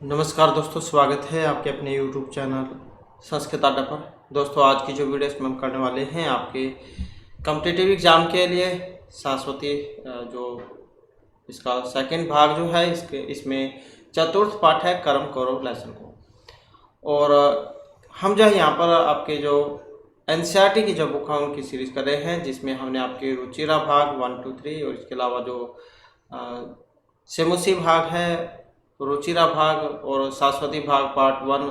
नमस्कार दोस्तों, स्वागत है आपके अपने YouTube चैनल संस्कृत अड्डा पर। दोस्तों, आज की जो वीडियो इसमें हम करने वाले हैं आपके कॉम्पिटिटिव एग्ज़ाम के लिए शाश्वती जो इसका सेकंड भाग जो है इसमें चतुर्थ पाठ है कर्म कौरव लेसन को। और हम जो है यहाँ पर आपके जो NCERT की जो बुक है उनकी सीरीज़ कर रहे हैं, जिसमें हमने आपके रुचिरा भाग 1, 2, 3 और इसके अलावा जो सेमुसी भाग है, रुचिरा भाग और शाश्वती भाग पार्ट 1,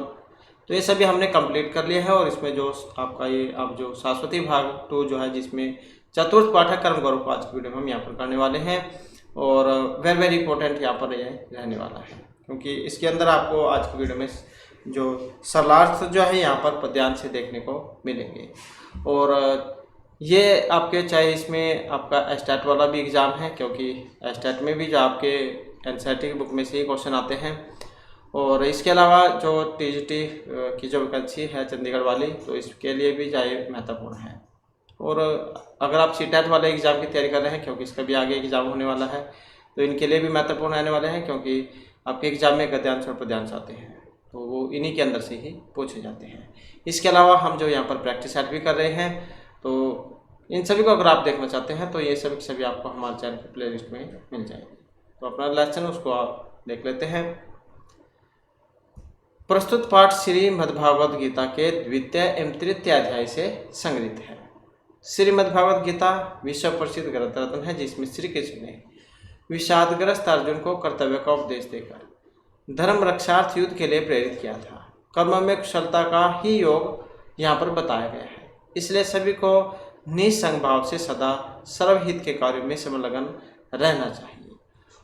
तो ये सभी हमने कंप्लीट कर लिए हैं। और इसमें जो आपका ये अब जो शाश्वती भाग 2 जो है जिसमें चतुर्थ पाठ है कर्म गौरव को आज की वीडियो में हम यहाँ पर करने वाले हैं। और वेरी इंपॉर्टेंट यहाँ पर ये रहने वाला है, क्योंकि इसके अंदर आपको आज की वीडियो में जो सरलार्थ जो है यहाँ पर ध्यान से देखने को मिलेंगे। और ये आपके चाहे इसमें आपका एस्टेट वाला भी एग्ज़ाम है, क्योंकि एस्टेट में भी जो आपके NCERT की बुक में से ही क्वेश्चन आते हैं। और इसके अलावा जो TGT की जो वैकेंसी है चंडीगढ़ वाली, तो इसके लिए भी चाहे महत्वपूर्ण है। और अगर आप CTET वाले एग्ज़ाम की तैयारी कर रहे हैं, क्योंकि इसका भी आगे एग्ज़ाम होने वाला है, तो इनके लिए भी महत्वपूर्ण रहने वाले हैं, क्योंकि आपके एग्ज़ाम में गद्यांश और पद्यांश आते हैं, तो वो इन्हीं के अंदर से ही पूछे जाते हैं। इसके अलावा हम जो यहाँ पर प्रैक्टिस सेट भी कर रहे हैं, तो इन सभी को अगर आप देखना चाहते हैं तो ये सभी आपको हमारे चैनल की प्ले लिस्ट में मिल जाएंगे। तो अपना लेसन उसको आप देख लेते हैं। प्रस्तुत पाठ श्रीमद्भागवत गीता के द्वितीय एवं तृतीय अध्याय से संग्रहित है। श्रीमद्भागवत गीता विश्व प्रसिद्ध ग्रंथ रत्न है, जिसमें श्री कृष्ण ने विषादग्रस्त अर्जुन को कर्तव्य का उपदेश देकर धर्म रक्षार्थ युद्ध के लिए प्रेरित किया था। कर्म में कुशलता का ही योग यहाँ पर बताया गया है, इसलिए सभी को निसंग भाव से सदा सर्वहित के कार्यों में संलग्न रहना चाहिए।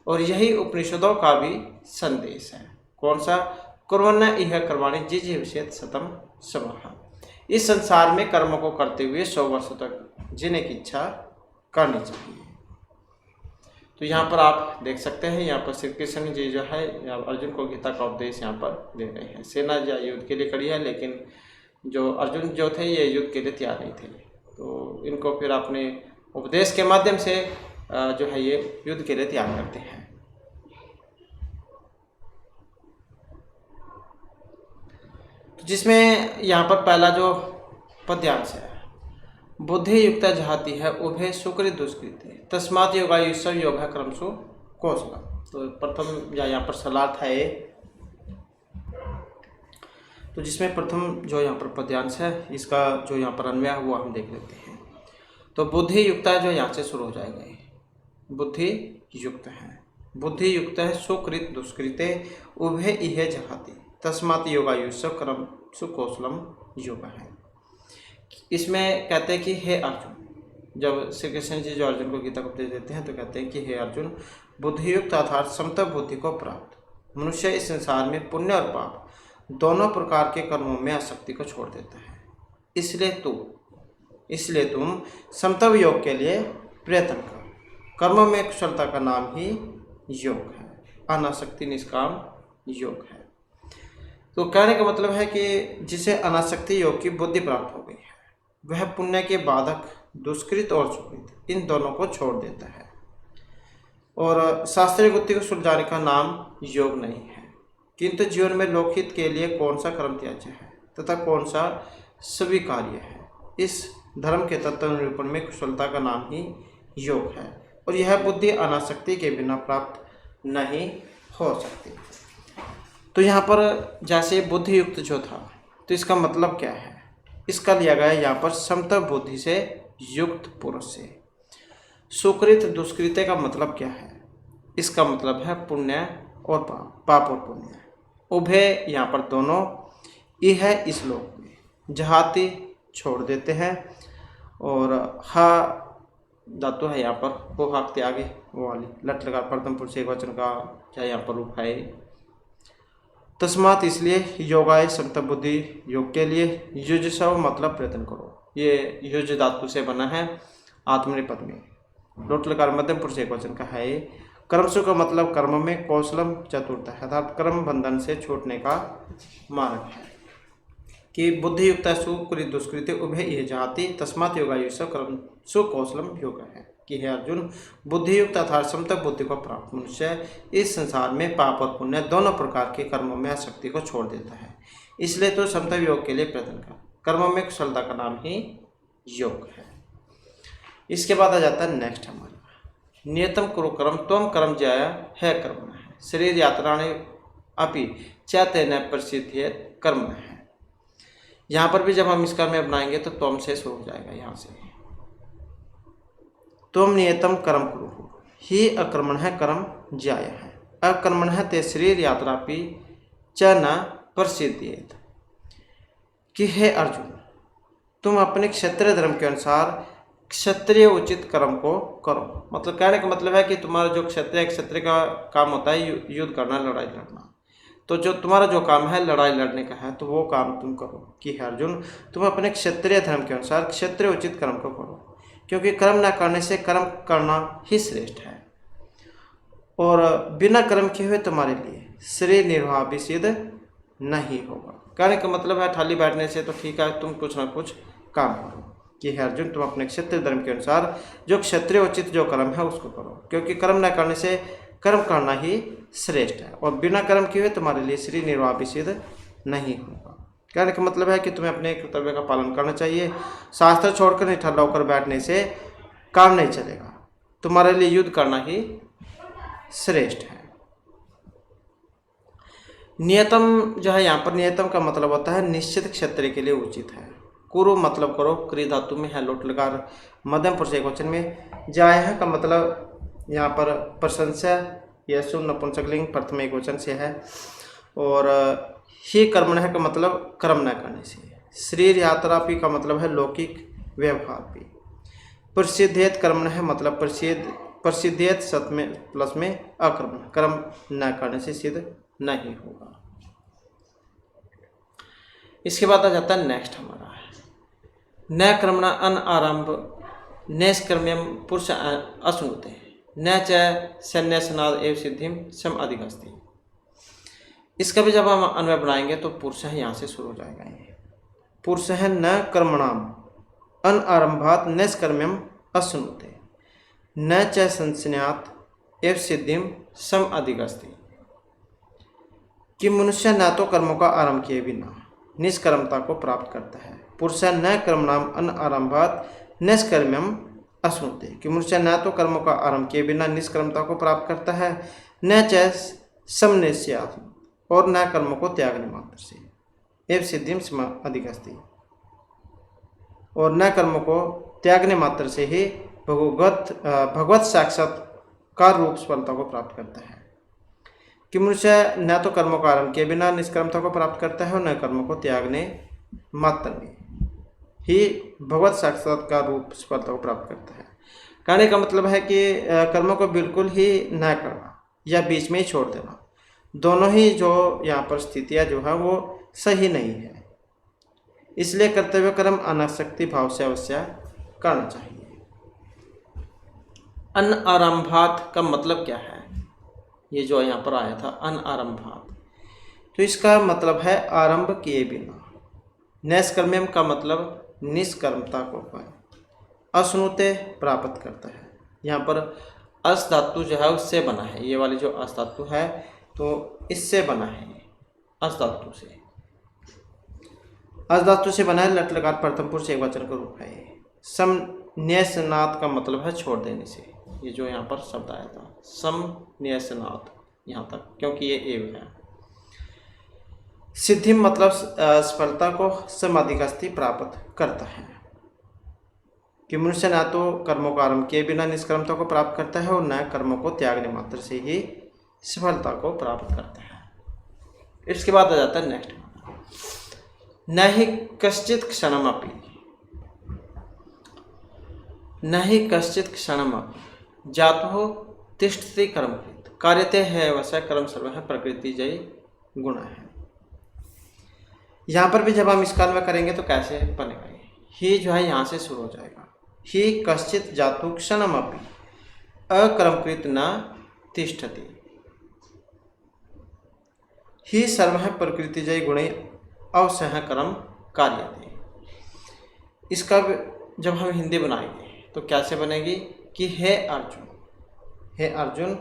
और यही उपनिषदों का भी संदेश है। कौन सा? कुर्वन्ना इह कर्माणि जिजीविषेत शतम समाः। इस संसार में कर्म को करते हुए 100 वर्षों तक जीने की इच्छा करनी चाहिए। तो यहाँ पर आप देख सकते हैं, यहाँ पर श्री कृष्ण जी जो है अर्जुन को गीता का उपदेश यहाँ पर दे रहे हैं। सेना जो युद्ध के लिए खड़ी है, लेकिन जो अर्जुन जो थे ये युद्ध के लिए तैयार नहीं थे, तो इनको फिर अपने उपदेश के माध्यम से जो है ये युद्ध के लिए तैयार करते हैं। तो जिसमें यहाँ पर पहला जो पद्यांश है, बुद्धि युक्त जहाती है उभे सुकृत दुष्कृत तस्मात् योगायुष्य योग क्रमशु कौशलम। तो प्रथम यहाँ पर सलार्थ है, तो जिसमें प्रथम जो यहाँ पर पद्यांश है इसका जो यहाँ पर अन्वय हुआ हम देख लेते हैं। तो बुद्धि युक्त जो यहाँ से शुरू हो जाएगा, बुद्धि युक्त है, बुद्धि युक्त है सुकृत दुष्कृते उभे इहे जहाती तस्मात् योगायुष्य क्रम सुकौशलम योग है। इसमें कहते हैं कि हे अर्जुन, जब श्री कृष्ण जी जो अर्जुन को गीता को उपदेश देते हैं तो कहते हैं कि हे अर्जुन, बुद्धियुक्त अर्थात समता बुद्धि को प्राप्त मनुष्य इस संसार में पुण्य और पाप दोनों प्रकार के कर्मों में आसक्ति को छोड़ देता है। इसलिए तुम समतव योग के लिए प्रयत्न करो। कर्म में कुशलता का नाम ही योग है, अनासक्ति निष्काम योग है। तो कहने का मतलब है कि जिसे अनासक्ति योग की बुद्धि प्राप्त हो गई है, वह पुण्य के बाधक दुष्कृत और सुकृत इन दोनों को छोड़ देता है। और शास्त्रीय गुत्थी को सुलझाने का नाम योग नहीं है, किंतु जीवन में लोकहित के लिए कौन सा कर्म त्याज्य है तथा कौन सा स्वीकार्य है, इस धर्म के तत्व निरूपण में कुशलता का नाम ही योग है। और यह बुद्धि अनासक्ति के बिना प्राप्त नहीं हो सकती। तो यहाँ पर जैसे बुद्धि युक्त जो था, तो इसका मतलब क्या है? इसका लिया गया यहाँ पर समता बुद्धि से युक्त पुरुष से। सुकृत दुष्कृत का मतलब क्या है? इसका मतलब है पुण्य और पाप, पाप और पुण्य। उभय यहाँ पर दोनों ई है इस लोक में, जहाती छोड़ देते हैं। और हा धातु है यहाँ पर वो हाक त्यागे वो वाली लट लगा प्रथम पुरुष एक वचन का चाहे यहाँ पर रूप है। तस्मात इसलिए योगाय समता बुद्धि योग के लिए युजस्व मतलब प्रयत्न करो। ये युज धातु से बना है, आत्मनिपद में लोट लकार मध्यम पुरुष एक वचन का है। कर्मसु का मतलब कर्म में कौशलम चतुर्थ है, अर्थात कर्म बंधन से छूटने का मार्ग है। कि बुद्धियुक्त सुकृत दुष्कृत उभय यह जाति तस्मात् योगायुष्य कर्म सुकौशलम योग है। कि हे अर्जुन, बुद्धियुक्त तथा समतक बुद्धि को प्राप्त मनुष्य इस संसार में पाप और पुण्य दोनों प्रकार के कर्मों में आसक्ति को छोड़ देता है। इसलिए तो समता योग के लिए प्रयत्न कर। कर्मों में कुशलता का नाम ही योग है। इसके बाद आ जाता है नेक्स्ट हमारा नियतम कुरु कर्म त्वम कर्म ज्याय है कर्म है शरीर यात्राणि अपि च तेन प्रसिद्ध कर्म है। यहाँ पर भी जब हम इस कर्म में बनाएंगे तो त्वम से शुरू हो जाएगा। यहाँ से त्वम नियतम कर्म कुरु ही अकर्मण है कर्म ज्याय है अकर्मण है ते शरीर यात्रापि च न प्रसिद्ध कि हे अर्जुन, तुम अपने क्षत्रिय धर्म के अनुसार क्षत्रिय उचित कर्म को करो। मतलब कहने का मतलब है कि तुम्हारा जो क्षत्रिय का काम होता है युद्ध करना, लड़ाई लड़ना, तो जो तुम्हारा जो काम है लड़ाई लड़ने का है तो वो काम तुम करो। कि हे अर्जुन, तुम अपने क्षत्रिय धर्म के अनुसार क्षत्रिय उचित कर्म को करो, क्योंकि कर्म न करने से कर्म करना ही श्रेष्ठ है और बिना कर्म किए हुए तुम्हारे लिए शरीर निर्वाह भी सिद्ध नहीं होगा। कहने का मतलब है खाली बैठने से तो ठीक है, तुम कुछ ना कुछ काम करो। कि हे अर्जुन, तुम अपने क्षत्रिय धर्म के अनुसार जो क्षत्रिय उचित जो कर्म है उसको करो, क्योंकि कर्म न करने से कर्म करना ही श्रेष्ठ है और बिना कर्म किए हुए तुम्हारे लिए शरीर निर्वाह भी सिद्ध नहीं होगा। कहने का मतलब है कि तुम्हें अपने कर्तव्य का पालन करना चाहिए। शास्त्र छोड़कर निठल्ला होकर बैठने से काम नहीं चलेगा। तुम्हारे लिए युद्ध करना ही श्रेष्ठ है। नियतम जो है यहाँ पर नियतम का मतलब होता है निश्चित क्षत्रिय के लिए उचित है। कुरु मतलब करो, क्री धातु में है लोट लगा मध्यम पुरुष एकवचन में। जाय है का मतलब यहाँ पर प्रशंसा या शुभ नपुंसकलिंग प्रथम एकवचन से है और ही कर्मण है का मतलब कर्म न करने से। शरीर यात्रा भी का मतलब है लौकिक व्यवहार भी। प्रसिद्धेत कर्मण है मतलब प्रसिद्धेत सत में प्लस में अकर्मण, कर्म न करने से सिद्ध नहीं होगा। इसके बाद आ जाता है नेक्स्ट हमारा न कर्मणा अन आरंभ नैष्कर्म्यम पुरुष अश्नुते न च सन्यासनाद एवं सिद्धिम सम अधिगस्ति। इसका भी जब हम अन्वय बनाएंगे तो पुरुष है यहाँ से शुरू हो जाएगा। ये पुरुष है न कर्मणाम अन आरंभात नैष्कर्म्यम अश्नुते न च संन्यात एवं सिद्धिम सम अधिगस्ति। कि मनुष्य न तो कर्मों का आरंभ किए बिना निष्कर्मता को प्राप्त करता है। पुरुष न कर्मणाम अन आरंभात नैष्कर्म्यम अश्नुते। कि मनुष्य न तो कर्मों का आरंभ किए बिना निष्कर्मता को प्राप्त करता है, न च समन्यास्यात् और न कर्मों को त्यागने मात्र से एवं सिद्धिम सम अधिगस्ति। और न कर्मों को त्यागने मात्र से ही भगवत साक्षात्कार रूप सफलता को प्राप्त करता है। कि मनुष्य न तो कर्मों का आरंभ किए बिना निष्कर्मता को प्राप्त करता है और न कर्मों को त्यागने मात्र में ही भगवत साक्षात्कार रूप सफलता को प्राप्त करता है। कहने का मतलब है कि कर्मों को बिल्कुल ही न करना या बीच में ही छोड़ देना, दोनों ही जो यहाँ पर स्थितियाँ जो है वो सही नहीं है। इसलिए कर्तव्य कर्म अनासक्ति भाव से अवश्य करना चाहिए। अन आरंभात का मतलब क्या है? ये जो यहाँ पर आया था अन आरंभात, तो इसका मतलब है आरंभ किए बिना। नैष्कर्म्यम का मतलब निष्कर्मता को अश्नुते प्राप्त करता है। यहाँ पर अस धातु जो है उससे बना है। ये वाली जो अस धातु है तो इससे बना है, अस धातु से। अस धातु से बना है, लट लकार प्रथम पुरुष एक वचन का रूप है। सम न्यासनाथ का मतलब है छोड़ देने से। ये जो यहाँ पर शब्द आया था सम न्यासनाथ यहाँ तक, क्योंकि ये एव है। सिद्धि मतलब सफलता को समाधिगस्ति प्राप्त करता है। कि मनुष्य न तो कर्मों का आरंभ किए बिना निष्कर्मता को प्राप्त करता है और न कर्मों को त्यागने मात्र से ही सफलता को प्राप्त करता है। इसके बाद आ जाता है नेक्स्ट, न ही कश्चित क्षणमपि, न ही कश्चित क्षणमपि जातो तिष्ठति कर्मकृत कार्यते है वैसा कर्म सर्व है प्रकृति जय गुण है। यहाँ पर भी जब हम इसका अन्वय करेंगे तो कैसे बनेगा? ही जो है यहाँ से शुरू हो जाएगा। ही कश्चित जातु क्षणमपि अकर्मकृत न तिष्ठति। ही सर्व है प्रकृति जय गुण अवश्य कर्म कार्यते। इसका जब हम हिंदी बनाएंगे तो कैसे बनेगी कि हे अर्जुन,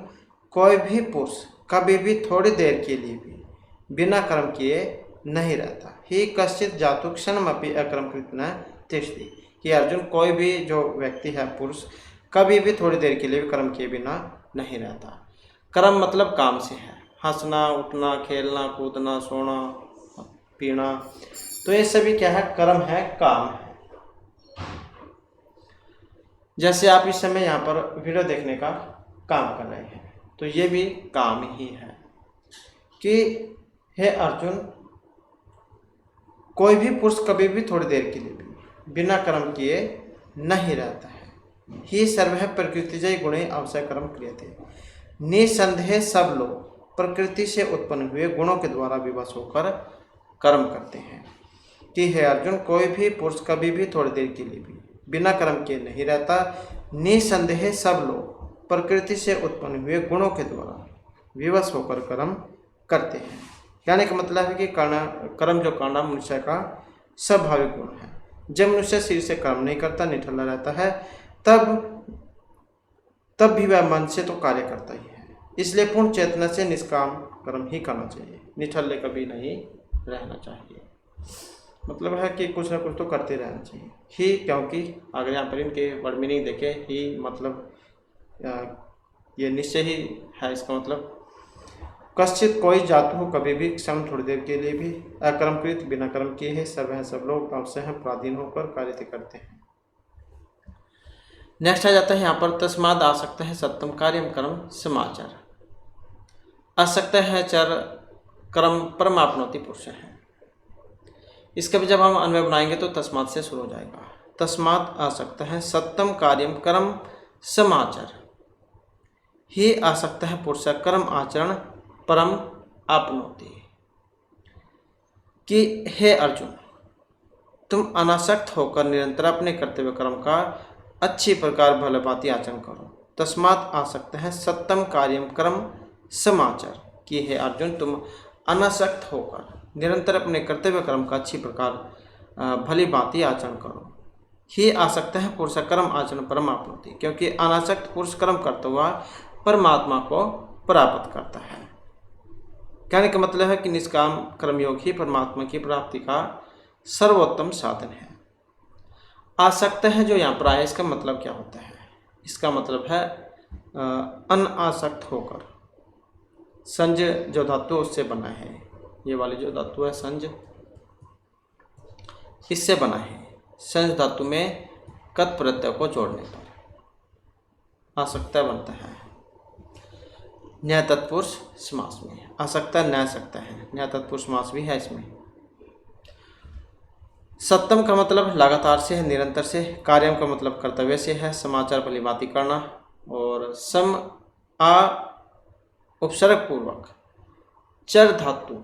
कोई भी पुरुष कभी भी थोड़ी देर के लिए भी बिना कर्म किए नहीं रहता। ही कश्चित जातु क्षणमपि अकर्म कृत न तिष्ठति। कि अर्जुन, कोई भी जो व्यक्ति है, पुरुष, कभी भी थोड़ी देर के लिए भी कर्म किए बिना नहीं रहता। कर्म मतलब काम से है, हंसना, उठना, खेलना, कूदना, सोना, पीना, तो ये सभी क्या है? कर्म है, काम है। जैसे आप इस समय यहाँ पर वीडियो देखने का काम कर रहे हैं, तो ये भी काम ही है। कि हे अर्जुन, कोई भी पुरुष कभी भी थोड़ी देर के लिए भी बिना कर्म किए नहीं रहता है। ही सर्व प्रकृतिजय गुणे अवश्य कर्म क्रियते। निसंदेह सब लोग प्रकृति से उत्पन्न हुए गुणों के द्वारा विवश होकर कर्म करते हैं। कि हे अर्जुन, कोई भी पुरुष कभी भी थोड़ी देर के लिए भी बिना कर्म किए नहीं रहता। निसंदेह सब लोग प्रकृति से उत्पन्न हुए गुणों के द्वारा विवश होकर कर्म करते हैं। कहने का मतलब है कि कर्म जो करना मनुष्य का स्वाभाविक गुण है। जब मनुष्य शरीर से कर्म नहीं करता, निठल्ला रहता है, तब भी वह मन से तो कार्य करता ही है। इसलिए पूर्ण चेतना से निष्काम कर्म ही करना चाहिए, निठल्ले कभी नहीं रहना चाहिए। मतलब है कि कुछ ना कुछ तो करते रहना चाहिए ही, क्योंकि अगर यहाँ पर इनके वर्ड मीनिंग देखें, ही मतलब ये निश्चय ही है। इसका मतलब कश्चित कोई जातु हो कभी भी क्षण थोड़ी देर के लिए भी अकर्मकृत बिना कर्म किए है सब लोग अवश्य हैं पराधीन होकर कार्य करते हैं। नेक्स्ट आ जाता है यहाँ पर तस्माद आसक्त है सत्यम कार्यम कर्म समाचार। आसक्त है चर कर्म परमापनोति पुरुष है। इसका भी जब हम अन्वय बनाएंगे तो तस्मात से शुरू हो जाएगा। तस्मात आसक्त है सत्यम कार्यम कर्म समाचार। ही आसक्त है पुरुष कर्म आचरण परम आपनोति। कि हे अर्जुन, तुम अनासक्त होकर निरंतर अपने कर्तव्य कर्म का अच्छी प्रकार भलभांति आचरण करो। तस्मात आसक्त है सत्यम कार्यम कर्म समाचार। कि हे अर्जुन, तुम अनासक्त होकर निरंतर अपने कर्तव्य कर्म का अच्छी प्रकार भली भांति आचरण करो। ही आसक्त है पुरुष कर्म आचरण परम आपनोति। क्योंकि अनासक्त पुरुष कर्म करता हुआ परमात्मा को प्राप्त करता है। कहने का मतलब है कि निष्काम कर्मयोग ही परमात्मा की प्राप्ति का सर्वोत्तम साधन है। आसक्त है जो यहाँ पर आया, इसका मतलब क्या होता है? इसका मतलब है अनासक्त होकर। संज जो धातु उससे बना है, ये वाली जो धातु है संज, इससे बना है। संज धातु में कत प्रत्यय को जोड़ने पर आसक्ता बनता है। न्याय तत्पुरुष समास में आसक्ता न्याय सकता है, न्याय तत्पुरुष समास भी है इसमें। सत्यम का मतलब लगातार से है, निरंतर से। कार्यम का मतलब कर्तव्य से है, समाचार भलीभांति करना। और सम आ उपसर्ग पूर्वक चर धातु,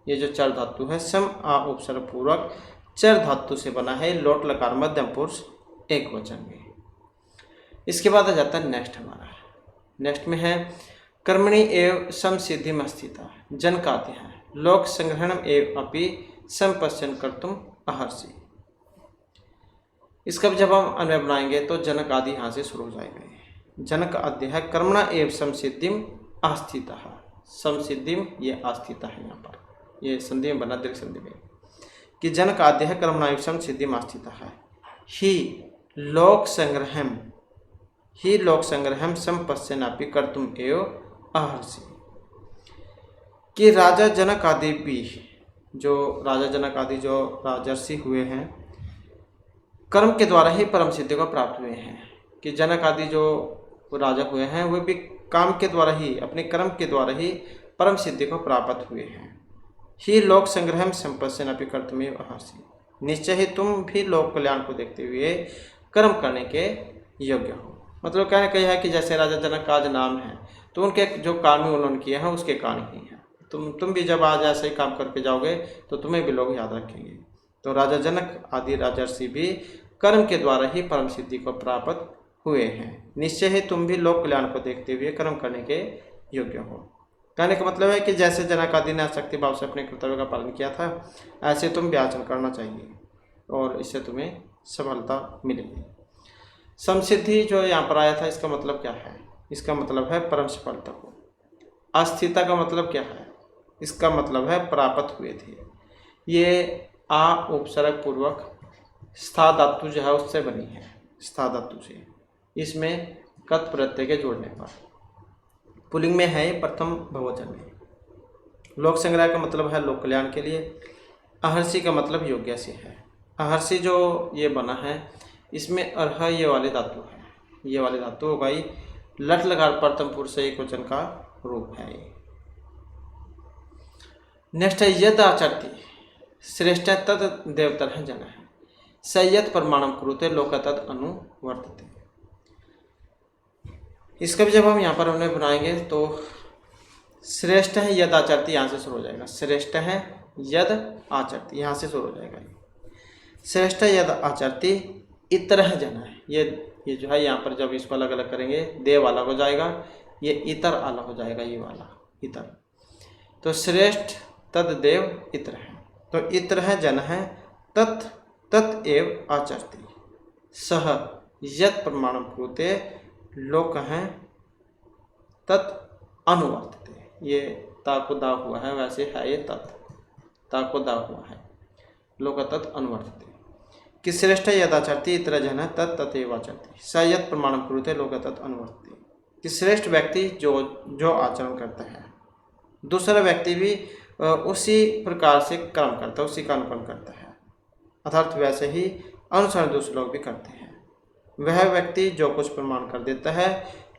ये जो चर धातु है सम आ उपसर्ग पूर्वक चर धातु से बना है। लोट लकार मध्यम पुरुष एक वचन में। इसके बाद आ जाता है नेक्स्ट हमारा। नेक्स्ट में है कर्मणि एव समसिद्धिम स्थिता जनकाते हैं लोक संग्रहणम एव अपि संपश्यन कर्तुम अहर्षि। इसका जब हम अन्वय बनाएंगे तो जनक आदि यहाँ से शुरू हो जाएंगे। जनक आद्य है कर्मणा एव समसिद्धिम आस्थिता। समसिद्धिम ये आस्थिता है, यहाँ पर ये संधि में बना दीर्घ संधि में। कि जनक आद्य है कर्मणा एव समसिद्धिम आस्थिता है। ही लोक संग्रहम संपश्यनापि कर्तुम एव अहर्षि। कि राजा जनक आदि भी, जो राजा जनक आदि जो राजर्षि हुए हैं, कर्म के द्वारा ही परम सिद्धि को प्राप्त हुए हैं। कि जनक आदि जो राजा हुए हैं वे भी काम के द्वारा ही, अपने कर्म के द्वारा ही परम सिद्धि को प्राप्त हुए हैं। ही लोक संग्रहम संपश्यनापि कर्तुम एव अहर्षि। निश्चय ही तुम भी लोक कल्याण को देखते हुए कर्म करने के योग्य हो। मतलब कहने का यह है कि जैसे राजा जनक का आज नाम है, तो उनके जो काम उन्होंने किए हैं उसके कारण ही है। तुम भी जब आज ऐसे ही काम करके जाओगे तो तुम्हें भी लोग याद रखेंगे। तो राजा जनक आदि राजर्षि भी कर्म के द्वारा ही परम सिद्धि को प्राप्त हुए हैं। निश्चय ही तुम भी लोक कल्याण को देखते हुए कर्म करने के योग्य हो। कहने का मतलब है कि जैसे जनक आदि ने आसक्ति भाव से अपने कर्तव्य का पालन किया था, ऐसे तुम भी आचरण करना चाहिए और इससे तुम्हें सफलता मिलेगी। समसिद्धि जो यहाँ पर आया था, इसका मतलब क्या है? इसका मतलब है परम सफलता को। अस्थिरता का मतलब क्या है? इसका मतलब है प्राप्त हुए थे। ये आ उपसर्ग पूर्वक स्था धातु जो है उससे बनी है, स्था धातु से। इसमें कत प्रत्यय के जोड़ने पर पुल्लिंग में है, प्रथम बहुवचन में। लोक संग्रह का मतलब है लोक कल्याण के लिए। अहर्षि का मतलब योग्य से है। अहर्षि जो ये बना है, इसमें अर्ह ये वाले धातु है, ये वाले धातु हो गई। लट लकार प्रथम पुरुष से एक वचन का रूप है ये। नेक्स्ट है यद आचरती श्रेष्ठ तद देवतर जन है। सयत प्रमाणम कुरुते लोक तद अनुवर्तते। इसका भी जब हम यहाँ पर उन्हें बनाएंगे तो श्रेष्ठ है यद आचरती, यहाँ से शुरू हो जाएगा। श्रेष्ठ है यद आचरती, यहाँ से शुरू हो जाएगा। श्रेष्ठ यद आचरती इतर जन है। ये जो है यहाँ पर जब इसको अलग अलग करेंगे, देव अलग हो जाएगा, ये इतर अलग हो जाएगा, ये वाला इतर। तो श्रेष्ठ तद देव इतर है, तो इतर है जन है, तत् तत् एव आचरती, सह यत प्रमाणम कुरुते लोक है तत् अनुवर्तते। ये ताको दा हुआ है, वैसे है ये तत्, ताको दा हुआ है, लोक तत् अनुवर्तते। कि श्रेष्ठ यदाचरती इतर जन तत् तथैव आचरति, स यत् प्रमाणम कुरुते लोक तत् अनुवर्तते। कि श्रेष्ठ व्यक्ति जो आचरण करता है, दूसरा व्यक्ति भी उसी प्रकार से कर्म करता है, उसी का अनुकरण करता है, अर्थात वैसे ही अनुसरण दूसरे लोग भी करते हैं। वह व्यक्ति जो कुछ प्रमाण कर देता है,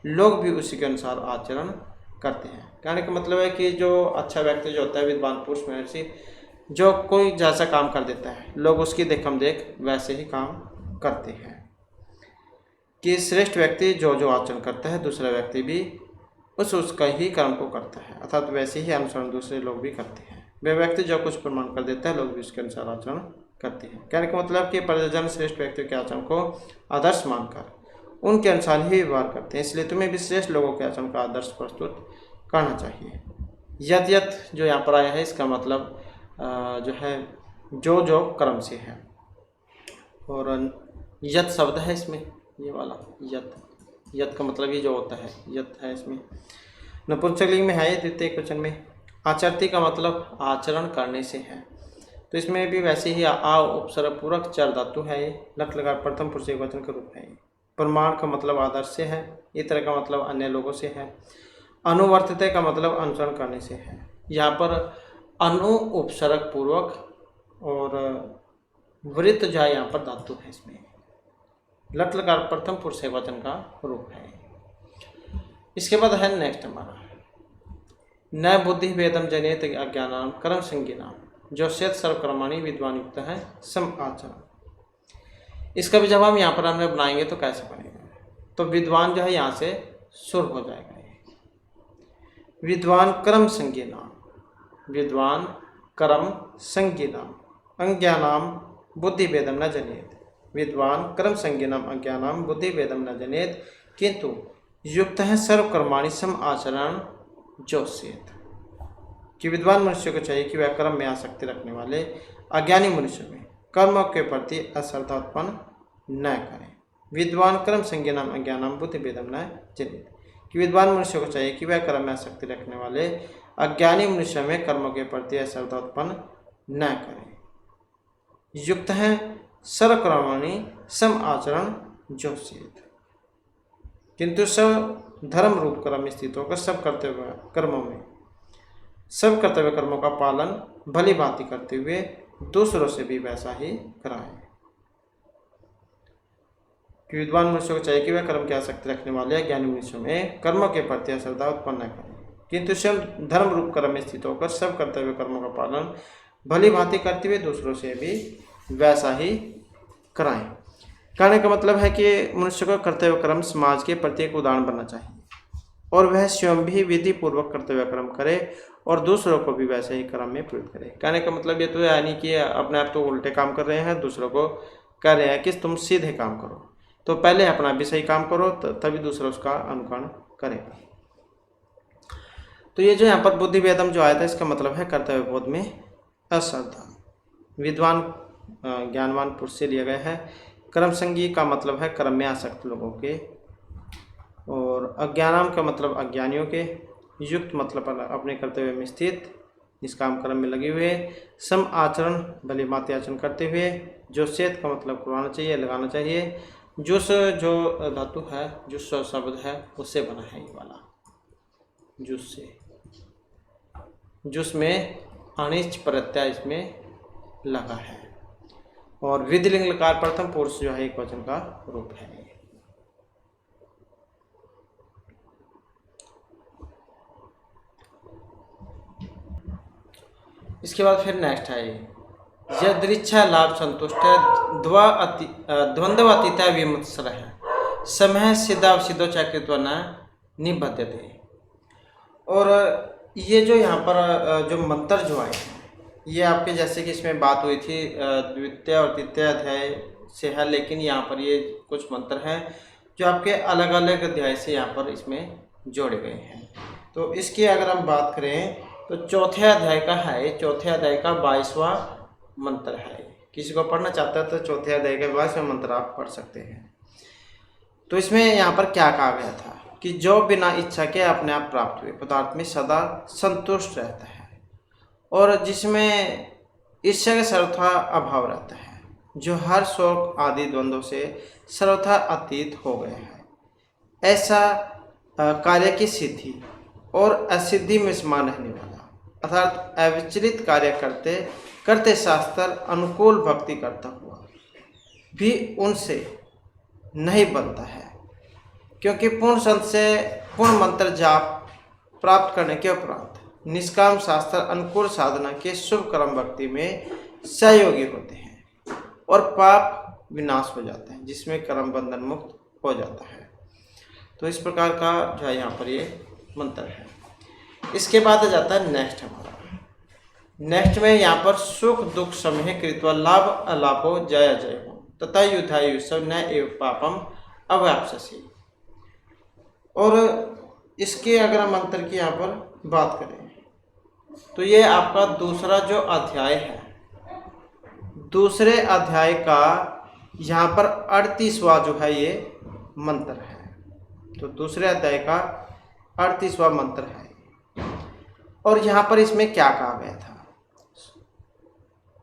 लोग भी उसी के अनुसार आचरण करते हैं। कहने का मतलब है कि जो अच्छा व्यक्ति जो होता है, विद्वान पुरुष महर्षि, जो कोई जैसा काम कर देता है, लोग उसकी देखम देख वैसे ही काम करते हैं। कि श्रेष्ठ व्यक्ति जो आचरण करता है, दूसरा व्यक्ति भी उसका ही कर्म को करता है, अर्थात वैसे ही अनुसरण दूसरे लोग भी करते हैं। वह व्यक्ति जो कुछ प्रमाण कर देता है, लोग भी उसके अनुसार आचरण करते हैं। कहने का मतलब कि प्रजाजन श्रेष्ठ व्यक्तियों के आचरण को आदर्श मानकर उनके अनुसार ही व्यवहार करते हैं, इसलिए तुम्हें भी श्रेष्ठ लोगों के आचरण का आदर्श प्रस्तुत करना चाहिए। यत यत जो यहाँ पर आया है, इसका मतलब जो है जो कर्म से है, और यत शब्द है इसमें, ये वाला यत, यत का मतलब ये जो होता है, यत है इसमें। नपुंसकलिंग में है ये द्वितीय वचन में। आचरती का मतलब आचरण करने से है, तो इसमें भी वैसे ही आ उपसर्ग पूरक चर धातु है, ये लट लगा प्रथम पुरुष एक वचन का रूप है। प्रमाण का मतलब आदर्श से है, इतर का मतलब अन्य लोगों से है, अनुवर्तते का मतलब अनुसरण करने से है। यहाँ पर अनु उपसर्ग पूर्वक और वृत्त जो है यहाँ पर धातु है, इसमें लट लकार प्रथम पुरुष एक वचन का रूप है। इसके बाद है नेक्स्ट हमारा न बुद्धि वेदम जनित अज्ञानाम कर्म संज्ञानाम जो शेत सर्वकर्माणी विद्वान युक्त है सम आचरण। इसका भी जब हम यहाँ पर हमने बनाएंगे तो कैसे बनेगा, तो विद्वान जो है यहाँ से सुर हो जाएगा। विद्वान कर्म संज्ञानाम, विद्वान कर्म संज्ञानाम अज्ञानाम बुद्धि वेदम न जनित। विद्वान कर्म संज्ञानाम अज्ञानाम बुद्धि वेदम न जनित, किंतु युक्त है सर्वकर्माणि सम आचरण जो सेत। कि विद्वान मनुष्य को चाहिए कि वह कर्म में आसक्ति रखने वाले अज्ञानी मनुष्य में कर्म के प्रति अश्रद्धा उत्पन्न न करें। विद्वान कर्म संज्ञानाम अज्ञानाम बुद्धि वेदम न जनित। कि विद्वान मनुष्य को चाहिए कि वह कर्म में आसक्ति रखने वाले अज्ञानी मनुष्य में कर्मों के प्रति अश्रद्धा उत्पन्न न करें। युक्त है सर्वकर्माणि सम आचरण जो सेत, किंतु सब धर्म रूप कर्म में स्थित होकर सब कर्तव्य कर्मों में सब कर्तव्य कर्मों का पालन भली भांति करते हुए दूसरों से भी वैसा ही कराए। कि विद्वान मनुष्य को चाहिए कि वह कर्म की आसक्ति रखने वाले ज्ञानी मनुष्यों में कर्मों के प्रति अश्रद्धा उत्पन्न न करें, किंतु सब धर्म रूप कर्म में स्थित होकर सब कर्तव्य कर्मों का पालन भली भांति करते हुए दूसरों से भी वैसा ही कराएं। कहने का मतलब है कि मनुष्य का कर्तव्य कर्म समाज के प्रति एक उदाहरण बनना चाहिए, और वह स्वयं भी विधि पूर्वक कर्तव्य कर्म करे और दूसरों को भी वैसे ही कर्म में प्रयुक्त करे। कहने का मतलब ये तो है नहीं कि अपने आप तो उल्टे काम कर रहे हैं, दूसरों को कह रहे हैं कि तुम सीधे काम करो, तो पहले अपना भी सही काम करो तभी दूसरा उसका अनुकरण करेगा। तो ये जो यहाँ पर बुद्धि वेदम जो आया था, इसका मतलब है कर्तव्य बोध में अश्रद्धा। विद्वान ज्ञानवान पुरुष से लिया गया है। कर्म संगी का मतलब है कर्म में आसक्त लोगों के, और अज्ञानम का मतलब अज्ञानियों के, युक्त मतलब अपने कर्तव्य में स्थित, निष्काम कर्म में लगे हुए, सम आचरण भली भांति आचरण करते हुए, जो सेत का मतलब करवाना चाहिए, लगाना चाहिए, जुस जो धातु है, जुस शब्द है उससे बना है ये वाला, जुस से, जुस में अनिच प्रत्यय इसमें लगा है, और विधिलिंग लकार प्रथम पुरुष जो है एक वचन का रूप है। इसके बाद फिर नेक्स्ट है यदृच्छा लाभ संतुष्ट द्वंद्वातीता विमुत्सर है, समय सिद्धा सिद्धो चक्रित्व न निबद्धते। और ये जो यहाँ पर जो मंत्र जो आए हैं ये आपके जैसे कि इसमें बात हुई थी द्वितीय और तृतीय अध्याय से है, लेकिन यहाँ पर ये कुछ मंत्र हैं जो आपके अलग अलग अध्याय से यहाँ पर इसमें जोड़े गए हैं। तो इसकी अगर हम बात करें तो चौथे अध्याय का है, चौथे अध्याय का 22वां मंत्र है। किसी को पढ़ना चाहता है तो चौथे अध्याय का 22वां मंत्र आप पढ़ सकते हैं। तो इसमें यहाँ पर क्या कहा गया था कि जो बिना इच्छा के अपने आप प्राप्त हुए पदार्थ में सदा संतुष्ट रहता है, और जिसमें ईर्ष्या का सर्वथा अभाव रहता है, जो हर शोक आदि द्वंद्वों से सर्वथा अतीत हो गया है, ऐसा कार्य की सिद्धि और असिद्धि में समान रहने वाला, अर्थात अविचलित कार्य करते करते शास्त्र अनुकूल भक्ति करता हुआ भी उनसे नहीं बनता है, क्योंकि पूर्ण संत से पूर्ण मंत्र जाप प्राप्त करने के उपरांत निष्काम शास्त्र अनुकूल साधना के शुभ कर्म भक्ति में सहयोगी होते हैं और पाप विनाश हो जाते हैं, जिसमें कर्म बंधन मुक्त हो जाता है। तो इस प्रकार का जो है यहाँ पर ये मंत्र है। इसके बाद आ जाता है नेक्स्ट हमारा। नेक्स्ट में यहाँ पर सुख दुख समूह कृत्वा लाभ अलाभो जय जय हो तथा युद्धायुषव न एव पापम अवाप्स्यसि। और इसके अगर हम मंत्र की यहाँ पर बात करें तो ये आपका दूसरा जो अध्याय है, दूसरे अध्याय का यहाँ पर 38वां जो है ये मंत्र है। तो दूसरे अध्याय का 38वां मंत्र है, और यहाँ पर इसमें क्या कहा गया था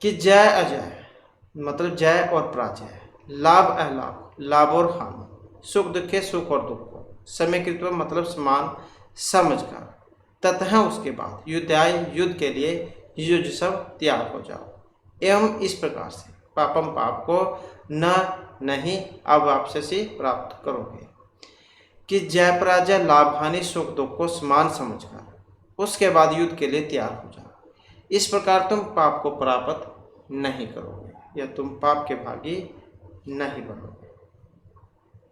कि जय अजय मतलब जय और पराजय, लाभ अलाभ, लाभ और हानि, सुख दुखे सुख और दुख को, समकृत्व मतलब समान समझकर, ततः उसके बाद युद्धाय युद्ध के लिए युद्ध सब त्याग हो जाओ, एवं इस प्रकार से पापम पाप को नहीं अवाप्स्यसि प्राप्त करोगे, कि जय पराजय लाभ हानि सुख दुख को समान समझकर उसके बाद युद्ध के लिए तैयार हो जाओ। इस प्रकार तुम पाप को प्राप्त नहीं करोगे या तुम पाप के भागी नहीं बनोगे।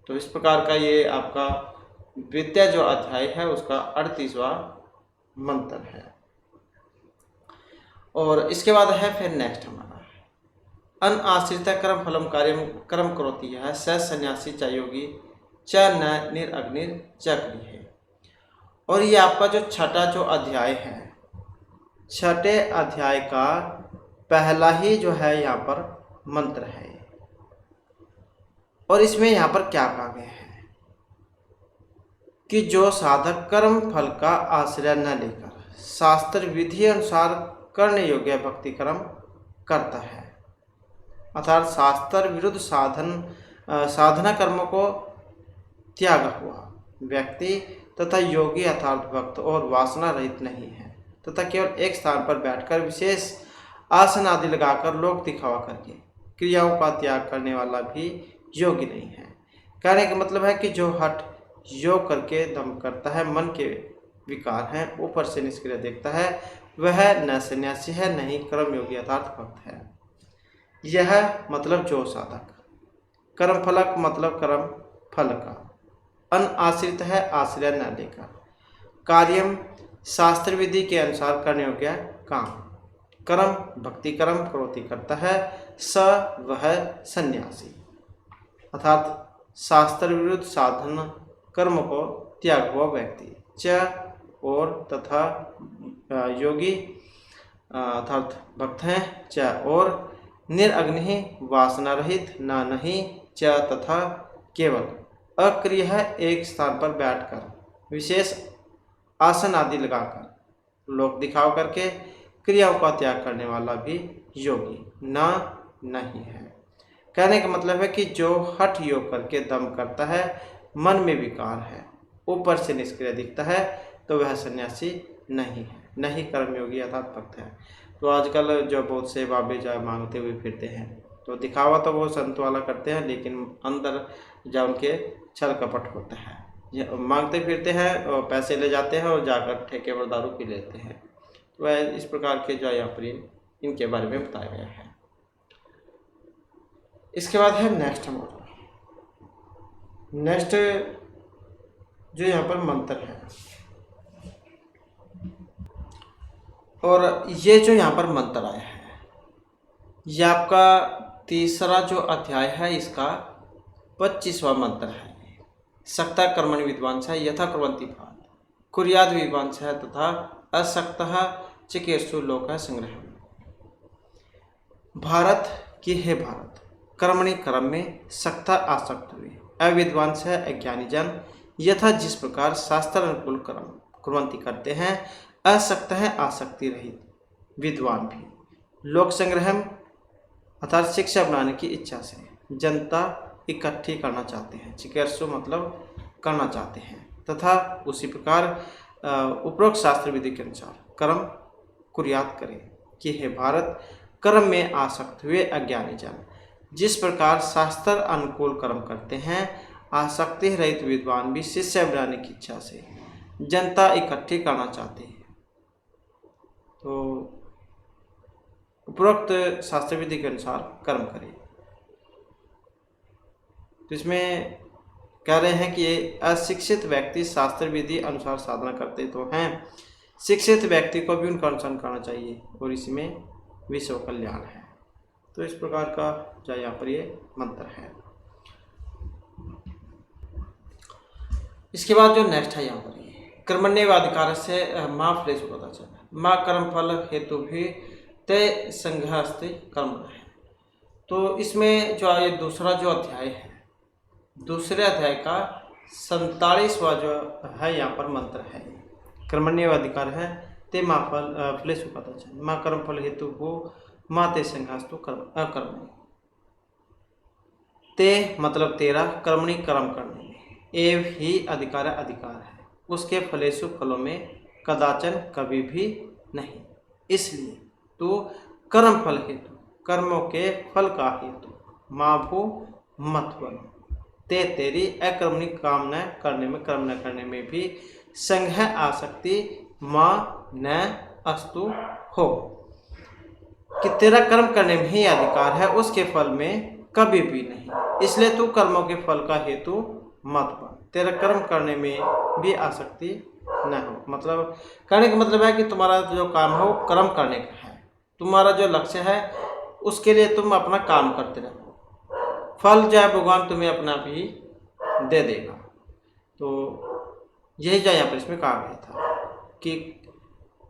तो इस प्रकार का ये आपका द्वितीय जो अध्याय है उसका 38वां मंत्र है। और इसके बाद है फिर नेक्स्ट हमारा अनाश्रित कर्म फलम कार्यम कर्म करोति है स सन्यासी च योगी च न निरग्निर चक्री है। और ये आपका जो छठा जो अध्याय है, छठे अध्याय का पहला ही जो है यहाँ पर मंत्र है। और इसमें यहाँ पर क्या कहा गया है कि जो साधक कर्म फल का आश्रय न लेकर शास्त्र विधि अनुसार करने योग्य भक्ति कर्म करता है, अर्थात शास्त्र विरुद्ध साधना कर्मों को त्याग हुआ व्यक्ति तथा योगी अर्थात भक्त और वासना रहित नहीं है, तथा केवल एक स्थान पर बैठकर विशेष आसन आदि लगाकर लोक दिखावा करके क्रियाओं का त्याग करने वाला भी योगी नहीं है। कहने का मतलब है कि जो हठ योग करके दम करता है, मन के विकार हैं ऊपर से निष्क्रिय देखता है, वह न सन्यासी है न ही कर्म योगी अर्थात भक्त है। यह मतलब जो साधक कर्म फलक मतलब कर्म फल का अनाश्रित है आश्रय न लेकर कार्यम शास्त्र विधि के अनुसार करने योग्य काम कर्म भक्ति कर्म करोति करता है, स वह सन्यासी अर्थात शास्त्र विरुद्ध साधन कर्म को त्याग हुआ व्यक्ति, च और तथा योगी अर्थात भक्त हैं, च और निरअग्नि वासना रहित न नहीं च तथा केवल। अक्रिय है एक स्थान पर बैठकर, विशेष आसन आदि लगाकर, लोक दिखाव करके क्रियाओं का त्याग करने वाला भी योगी ना नहीं है। कहने का मतलब है कि जो हठ योग करके दम करता है, मन में विकार है, ऊपर से निष्क्रिय दिखता है, तो वह सन्यासी नहीं है, नहीं कर्मयोगी अर्थात भक्त है। तो आजकल जो बहुत से बाबे जो मांगते हुए फिरते हैं, तो दिखावा तो वो संत वाला करते हैं, लेकिन अंदर जो उनके छल कपट होता है। मांगते फिरते हैं और पैसे ले जाते हैं और जाकर ठेके पर दारू पी लेते हैं। तो वह इस प्रकार के जो यहाँ पर इनके बारे में बताया गया है। इसके बाद है नेक्स्ट मॉडल। नेक्स्ट जो यहाँ पर मंत्र है, और ये जो यहाँ पर मंत्र आया है, ये आपका तीसरा जो अध्याय है इसका 25वां मंत्र है। सक्ता कर्मणि विद्वांस है यथा कुर्वन्ति भात, कुर्याद विद्वांस है तथा असक्तः चिकीर्षु लोक संग्रह। भारत की हे भारत, कर्मणि कर्म में सक्ता आसक्त हुए, अविद्वान है अज्ञानी जन, यथा जिस प्रकार शास्त्र अनुकूल कर्म कुर्वन्ति करते हैं, असक्त है आसक्ति रहित विद्वान भी, लोक संग्रह अर्थात शिक्षा बनाने की इच्छा से जनता इकट्ठी करना चाहते हैं, चिकीर्षु मतलब करना चाहते हैं, तथा उसी प्रकार उपरोक्त शास्त्र विधि के अनुसार कर्म कुर्यात करें कि हे भारत, कर्म में आसक्त हुए अज्ञानी जन जिस प्रकार शास्त्र अनुकूल कर्म करते हैं, आसक्ति रहित विद्वान भी शिष्य बनाने की इच्छा से जनता इकट्ठी करना चाहते हैं। तो उपरोक्त शास्त्र विधि के अनुसार कर्म करें। तो इसमें कह रहे हैं कि अशिक्षित व्यक्ति शास्त्र विधि अनुसार साधना करते तो हैं, शिक्षित व्यक्ति को भी उनका अनुसरण करना चाहिए और इसमें विश्व कल्याण है। तो इस प्रकार का जो यहाँ पर ये मंत्र है। इसके बाद जो नेक्स्ट है यहाँ पर ये कर्मण्येवाधिकार से माँ फलेषु कदाचन, माँ कर्म फल हेतु भी तय संघस्ति कर्म है। तो इसमें जो ये दूसरा जो अध्याय है, दूसरे अध्याय का 47वां जो है यहाँ पर मंत्र है, कर्मण्येवाधिकार है ते माँ फलेषु कदाचन, माँ कर्म फल हेतु हो माँ ते संघास्तु कर्म अकर्मणि। ते मतलब तेरा, कर्मणि कर्म करने में, एव ही अधिकार अधिकार है, उसके फलेषु फलों में, कदाचन कभी भी नहीं। इसलिए तू कर्म फल हेतु, कर्मों के फल का हेतु, माँ भू मत बनो, ते तेरी अकर्मणि काम न करने में, कर्म न करने में भी संघ आसक्ति माँ न अस्तु हो, कि तेरा कर्म करने में ही अधिकार है, उसके फल में कभी भी नहीं। इसलिए तू कर्मों के फल का हेतु मत बन, तेरा कर्म करने में भी आसक्ति न हो। मतलब करने का मतलब है कि तुम्हारा जो काम है वो कर्म करने का है, तुम्हारा जो लक्ष्य है उसके लिए तुम अपना काम करते रहो, फल जो है भगवान तुम्हें अपना भी दे देगा। तो यही जो यहाँ पर इसमें कहा गया था कि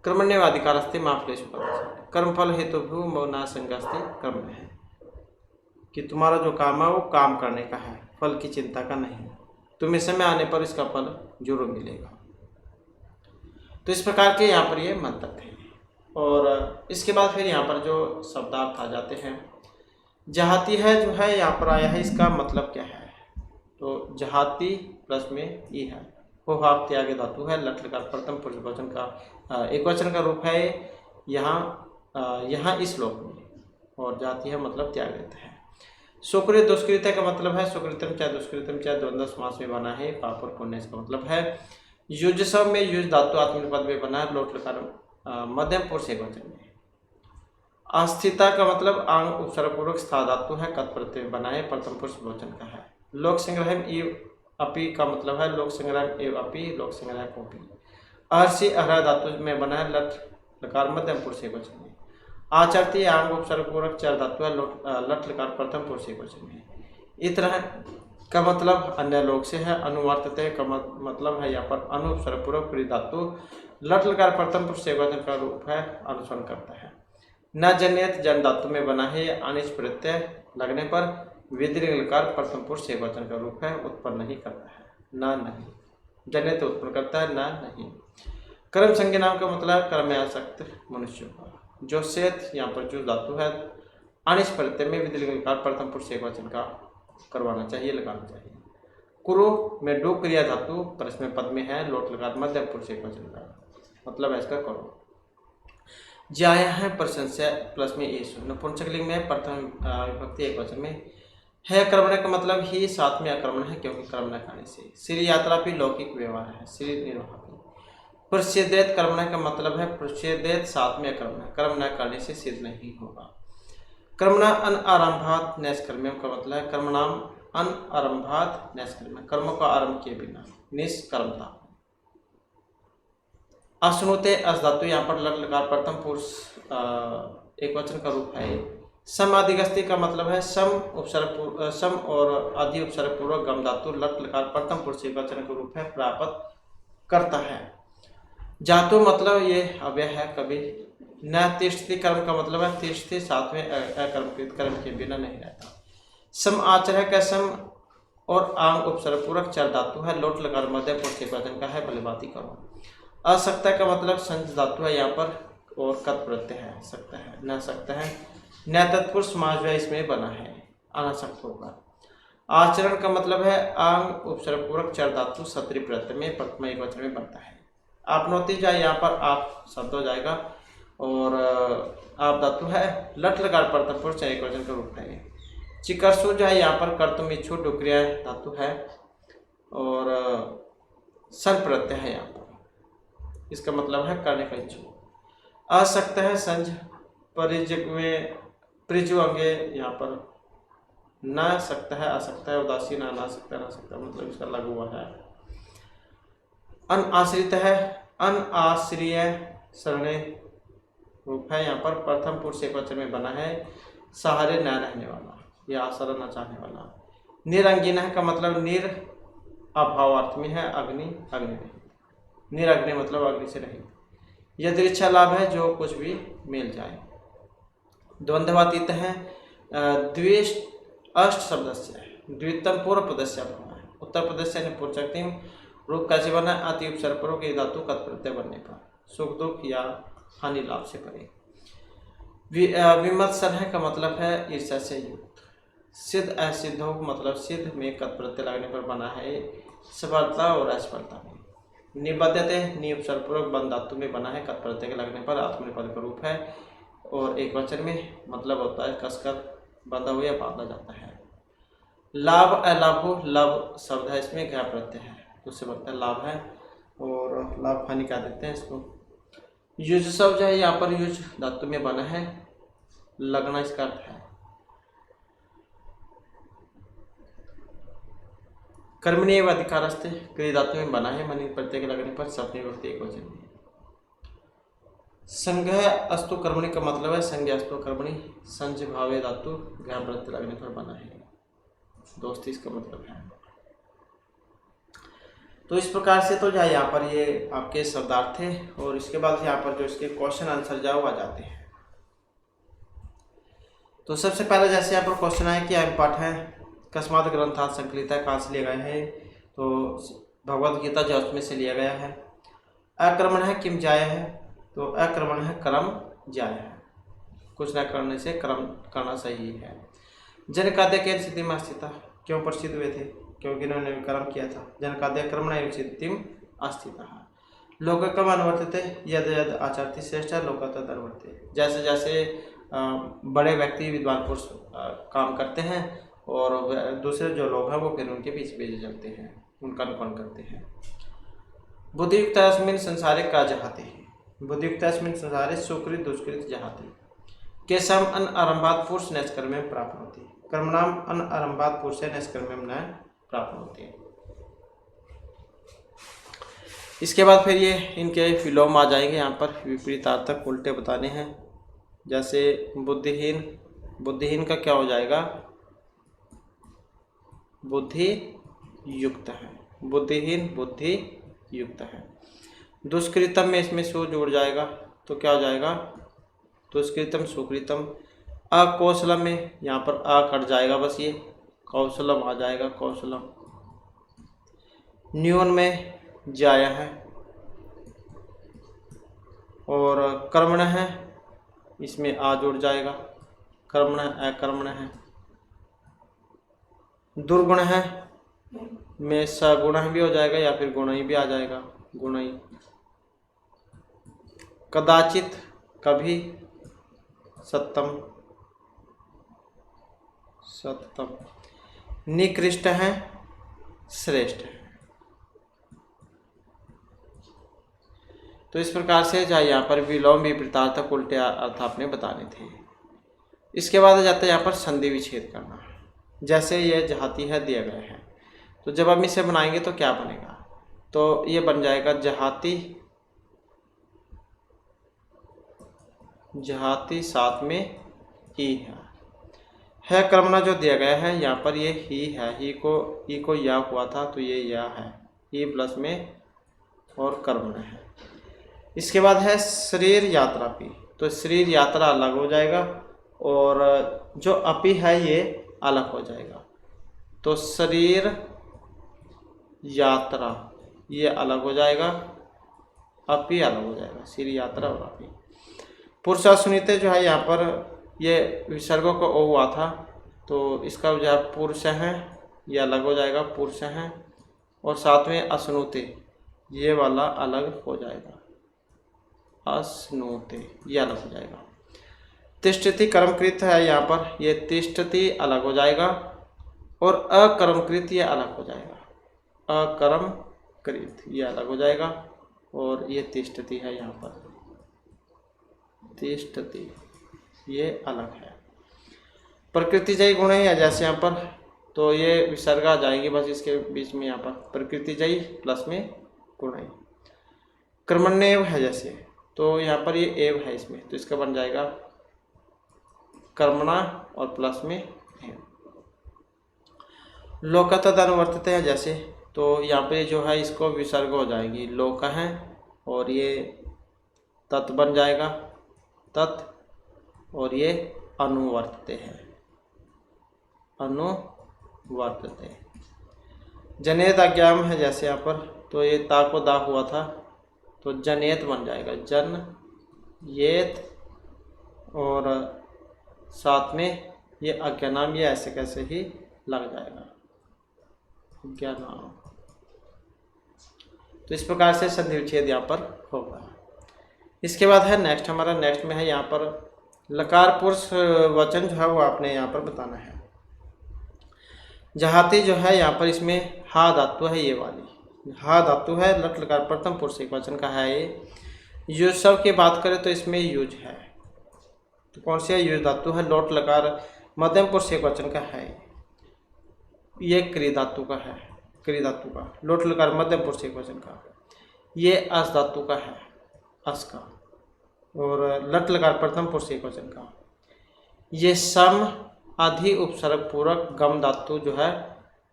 कर्मण्येवाधिकारस्ते माँ फलेषु कदाचन, कर्म फल हेतु भी न संगस्ते कर्म है, कि तुम्हारा जो काम है वो काम करने का है, फल की चिंता का नहीं, तुम्हें समय आने पर इसका फल जरूर मिलेगा। तो इस प्रकार के यहाँ पर ये मंत्र थे। और इसके बाद फिर यहाँ पर जो शब्दार्थ आ जाते हैं। जहाती है जो है यहाँ पर आया है, इसका मतलब क्या है? तो जहाती प्लस में ई है, वो भाव त्याग धातु है, लट लकार प्रथम पुरुष वचन का एक वचन का रूप है यहाँ इस श्लोक में, और जाती है मतलब त्याग देता है। सुकृत दुष्कृत का मतलब है सुकृतम चाहे दुष्कृतम चाहे द्वंद्व समास में बना है, पाप और पुण्य इसका मतलब है। युजसव में युज धातु आत्मनिर्भर पद में बना है, लोट लकार मध्यम पुरुष एक वचन में। अस्थिता का मतलब आंग उपसर्गपूर्वक स्था धातु है, कत प्रत्यय में बना है, प्रथम पुरुष वचन का है। लोक संग्रह एव अपि का मतलब है लोक संग्रह एव अपि, लोक संग्रह कोपि। अर्षि अहरा धातु में बना है, लट लकार मध्यम पुरुष एक वचन में। आचरती आंग उपसर्गपूर्वक चर धातु है, लट लकार प्रथम पुरुष एक वचन में। इस तरह का मतलब अन्य लोक से है। अनुवर्तते का मतलब है यहाँ पर अनुपसर्गपूर्वक क्रिया धातु लट लकार प्रथम पुरुष एक वचन का रूप है, अनुसरण करता है। न जन्यत जन धातु में बना है, अनिच प्रत्यय लगने पर विधिलिंग लकार प्रथम पुरुष एकवचन का रूप है, उत्पन्न नहीं करता है। ना नहीं, जन्य तो उत्पन्न करता है, ना नहीं। कर्म संज्ञा नाम का मतलब कर्म में आसक्त मनुष्य का। जो सेत यहाँ पर जो धातु है अनिश प्रत्यय में विधिलिंग लकार प्रथम पुरुष एकवचन का करवाना चाहिए, लगाना चाहिए। कुरु में डू क्रिया धातु प्रश्न पद में है, लोट लकार मध्यम पुरुष एकवचन का मतलब है इसका करो। जाया है प्रशंसा प्लस में ईश, नपुंसकलिंग में प्रथम विभक्ति एकवचन में है। कर्मण का मतलब ही साथ में अकर्मण है, क्योंकि कर्म न करने से। श्री यात्रा भी लौकिक व्यवहार है, श्री निर्वाह भी। प्रसिद्धेत कर्मण का मतलब है प्रसिद्धेत साथ में अकर्मण, कर्म न करने से सिद्ध नहीं होगा। कर्मणा अन आरंभात नैष्कर्म्यम का मतलब है कर्मणाम अन आरंभात नैष्कर्म्यम, कर्म का आरंभ किए बिना निष्कर्मता। अश्नुते अस धातु यहाँ पर लट लकार प्रथम पुरुष एकवचन का रूप है। सम आदिगस्ती का मतलब है सम उपसर्ग सम और आदि उपसर्ग पूर्वक गम धातु लट लकार प्रथम पुरुष एकवचन का रूप है प्राप्त करता है। जातु मतलब ये अव्यय है, कभी न तिष्ठति कर्म का मतलब है तिष्ठति साथ में अकर्मकृत कर्म के बिना नहीं रहता। सम आचरण का सम और आंग उपसर्ग पूर्वक चर धातु है, लोट लकार मध्य पुरुष एकवचन का है, भलीभांति करो। असक्ता का मतलब संज धातु है यहाँ पर और कत प्रत्यय है, सकता है न सकता है, न तत्पुरुष समाज इसमें बना है, अनासक्त होगा। आचरण का मतलब है आंग उपसर्ग पूर्वक चर धातु सत्री प्रत्यय में प्रथम एकवचन में बनता है। आपनोति जाए यहाँ पर आप शब्द हो जाएगा और आप धातु है, लट लकार प्रथम पुरुष एकवचन का रूप है। चिकर्सु जो है यहाँ पर कर्तुम इच्छु डुक्रिया धातु है और सन प्रत्यय है यहाँ पर, इसका मतलब है करने का इच्छुक। असक्त है संज परिजग में प्रिजु अंगे यहाँ पर न सकता है, असक्ता है, उदासीन ना सकता ना सकता मतलब इसका लघु हुआ है। अन आश्रित है, अन आश्रिय सरणे रूप है यहाँ पर प्रथम पुरुष एकवचन में बना है, सहारे न रहने वाला या आश्रय न चाहने वाला। निरंगीन का मतलब निर अभाव अर्थ में है, अग्नि अग्नि नहीं, निरग्नि मतलब अग्नि से रहित। यदृच्छा लाभ है, जो कुछ भी मिल जाए। द्वंद्वातीत है, द्विष्ट अष्ट शब्द से द्वितम पूर्व पदस्य बना है, उत्तर प्रदेश से पूर्वचक्तिम रूप कैसे बना है, अति उपसर्ग पूर्वक के धातु कत प्रत्यय बनने पर, सुख दुख या हानि लाभ से परे। विमत्सर है का मतलब है ईर्ष्या से युक्त। सिद्ध असिद्ध हो मतलब सिद्ध में कत प्रत्यय लगने पर बना है, सफलता और असफलता में। निबद्धते नि उपसर्ग पूर्वक बंद धातु में बना है, कत प्रत्यय के लगने पर आत्मनिपद का रूप है और एक वचन में मतलब होता है कसकर बंधा हुआ या बांधा जाता है। लाभ अलाभो लभ शब्द है, इसमें घा प्रत्यय है, तो उससे बनता है लाभ है और लाभ हानि कह देते हैं इसको। युज शब्द है यहाँ पर युज धातु में बना है, लगना इसका अर्थ है। कर्मणीय व अधिकारस्थ क्रिया धातु में बना है, मनी प्रत्यय के लगने पर सप्तमी विभक्ति एकवचन में। संज्ञ अस्तु कर्मणि का मतलब है संज्ञा अस्तु कर्मणि, संज भावे धातु घा प्रत्यय लगने पर बना है, दोस्ती इसका मतलब है। तो इस प्रकार से तो जाए यहाँ पर ये आपके शब्दार्थ थे और इसके बाद यहाँ पर जो इसके क्वेश्चन आंसर जाओ आ जाते हैं। तो सबसे पहले जैसे यहाँ पर क्वेश्चन आया कि अयम पाठ है कस्मात् ग्रंथात् संकलिता कहाँ से लिए गए हैं, तो भगवद गीता जो में से लिया गया है। अक्रमण है किम जाय है, तो अक्रमण है कर्म जाय है, कुछ न करने से कर्म करना सही है। जनकाद्य के स्थितिम अस्थिता, क्यों प्रसिद्ध हुए थे, क्योंकि इन्होंने कर्म किया था। जनकाद्य कर्मण एवं स्थितिम अस्थिता। लोककम अनुवर्तते यद यद आचरति श्रेष्ठ लोकत अनुवर्तते, जैसे जैसे बड़े व्यक्ति विद्वान पुरुष काम करते हैं और दूसरे जो लोग हैं वो फिर उनके पीछे पीछे चलते हैं, उनका अनुकरण करते हैं। बुद्धियुक्त अस्मिन् संसारे का जहाते, बुद्धियुक्त अस्मिन् संसारे सुकृत दुष्कृत जहाते। केशम अन आरंभात पुरुष नैष्कर्म्यम प्राप्त होती, कर्मणाम अन आरंभात पुरुष नैष्कर्म्यम न प्राप्त होती। इसके बाद फिर ये इनके विलोम आ जाएंगे, यहाँ पर विपरीतार्थक उल्टे बताने हैं। जैसे बुद्धिहीन, बुद्धिहीन का क्या हो जाएगा, बुद्धि युक्त है, बुद्धिहीन बुद्धि युक्त है। दुष्कृतम में इसमें सु जुड़ जाएगा तो क्या हो जाएगा, दुष्कृतम सुकृतम। अकौशलम में यहाँ पर अ कट जाएगा बस ये, कौशलम आ जाएगा, कौशलम। न्यून में जाया है, और कर्मण है, इसमें आ जुड़ जाएगा, कर्मण अकर्मण है। दुर्गुण है में सगुण भी हो जाएगा या फिर गुण ही भी आ जाएगा, गुण ही। कदाचित कभी, सत्तम, सत्तम। निकृष्ट है, श्रेष्ठ है। तो इस प्रकार से चाहे यहाँ पर विलोम विपरीतार्थक उल्टे अर्थ आपने बताने थे। इसके बाद आ जाता है यहाँ पर संधि विच्छेद करना। जैसे ये जहाती है दिया गया है, तो जब हम इसे बनाएंगे तो क्या बनेगा, तो ये बन जाएगा जहाती, जहाती साथ में ही है कर्मणा जो दिया गया है यहाँ पर ये ही है, ही को या हुआ था तो ये या है, ही प्लस में और कर्मणा है। इसके बाद है शरीर यात्रा पी, तो शरीर यात्रा अलग हो जाएगा और जो अपी है ये अलग हो जाएगा। तो शरीर यात्रा ये अलग हो जाएगा, अपी अलग हो जाएगा, शरीर यात्रा और अपी। पुरुष सुनीते जो है यहाँ पर ये विसर्गों को ओ हुआ था, तो इसका जो है पुरुष है ये अलग हो जाएगा, पुरुष है, और साथ में असनुते ये वाला अलग हो जाएगा, असनुते ये अलग हो जाएगा। तिष्ठति कर्मकृत है यहाँ पर, ये तिष्ठति अलग हो जाएगा और अकर्मकृत ये अलग हो जाएगा, अकर्मकृत ये अलग हो जाएगा और ये तिष्ठति है यहाँ पर, तिष्ठति ये अलग है। प्रकृतिजयी गुण है जैसे यहाँ पर, तो ये विसर्ग आ जाएंगे बस इसके बीच में, यहाँ पर प्रकृतिजयी प्लस में गुण है। कर्मण्येव है जैसे, तो यहाँ पर ये एव है इसमें, तो इसका बन जाएगा कर्मणा और प्लस में एव। लोक तद अनुवर्तित है जैसे, तो यहाँ पे जो है इसको विसर्ग हो जाएगी, लोक है और ये तत् बन जाएगा, तत्, और ये अनुवर्तते है, अनुवर्तते। जनेत अज्ञाम है जैसे यहाँ पर, तो ये ता को दा हुआ था तो जनेत बन जाएगा, जन येत, और साथ में ये अज्ञानाम ये ऐसे कैसे ही लग जाएगा, अज्ञानाम। तो इस प्रकार से संधि विच्छेद यहाँ पर होगा। इसके बाद है नेक्स्ट, हमारा नेक्स्ट में है यहाँ पर लकार पुरुष वचन जो है वो आपने यहाँ पर बताना है। जहाती जो है यहाँ पर इसमें हा धातु है, ये वाली हा धातु है, लट लकार प्रथम पुरुष एक वचन का है ये। युज सब की बात करें तो इसमें युज है, तो कौन सी है, युज धातु है, लोट लकार मध्यम पुरुष एक वचन का है, ये क्री धातु का है, क्री धातु का, लोट लकार मध्यम पुरुष एक वचन का, ये अस धातु का है, अस का, और लट लकार प्रथम पुरुष एक वचन का। ये सम आधि उपसर्ग पूर्वक गम धातु जो है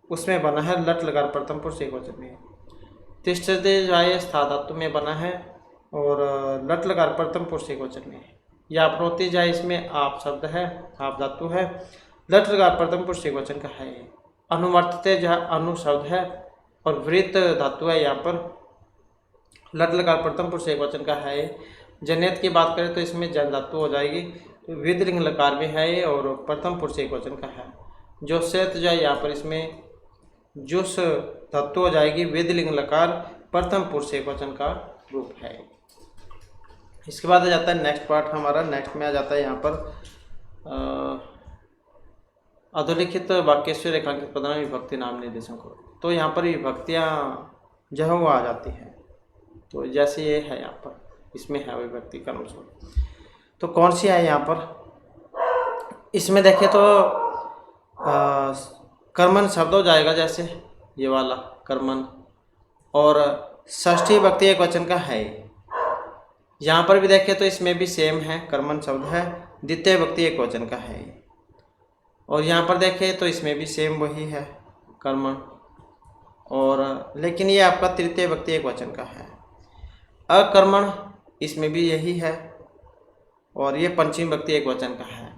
उसमें बना है, लट लकार प्रथम पुरुष एक वचन में। तिष्ठते जो है स्था धातु में बना है और लट लकार प्रथम पुरुष एक वचन में। या प्रोति जो है इसमें आप शब्द है, आप धातु है, लट लकार प्रथम पुरुष एक वचन का है। अनुवर्तते जो है अनु शब्द है और वृत्त धातु है यहाँ पर, लट लकार प्रथम पुरुष एक वचन का है। जनेत की बात करें तो इसमें जन धातु हो जाएगी, तो विदलिंग लकार में है ये और प्रथम पुरुष एक वचन का है। जो सेत जो है यहाँ पर इसमें जुस धातु हो जाएगी, विदलिंग लकार प्रथम पुरुष एक वचन का रूप है। इसके बाद आ जाता है नेक्स्ट पार्ट हमारा, नेक्स्ट में आ जाता है यहाँ पर अधोलिखित वाक्य से रेखांकित पदनाम विभक्ति नाम निर्देशों को। तो यहाँ पर विभक्तियाँ जो है वो आ जाती हैं, तो जैसे ये है यहाँ पर इसमें है विभक्ति कर्म शब्द, तो कौन सी है यहाँ पर, इसमें देखें तो कर्मन शब्द हो जाएगा, जैसे ये वाला कर्मन, और षष्ठी विभक्ति एक वचन का है। यहाँ पर भी देखें तो इसमें भी सेम है, कर्मन शब्द है, द्वितीय विभक्ति एक वचन का है। और यहाँ पर देखें तो इसमें भी सेम वही है कर्मन, और लेकिन ये आपका तृतीय विभक्ति एक वचन का है। अकर्मण इसमें भी यही है और ये पंचमी विभक्ति एक वचन का है।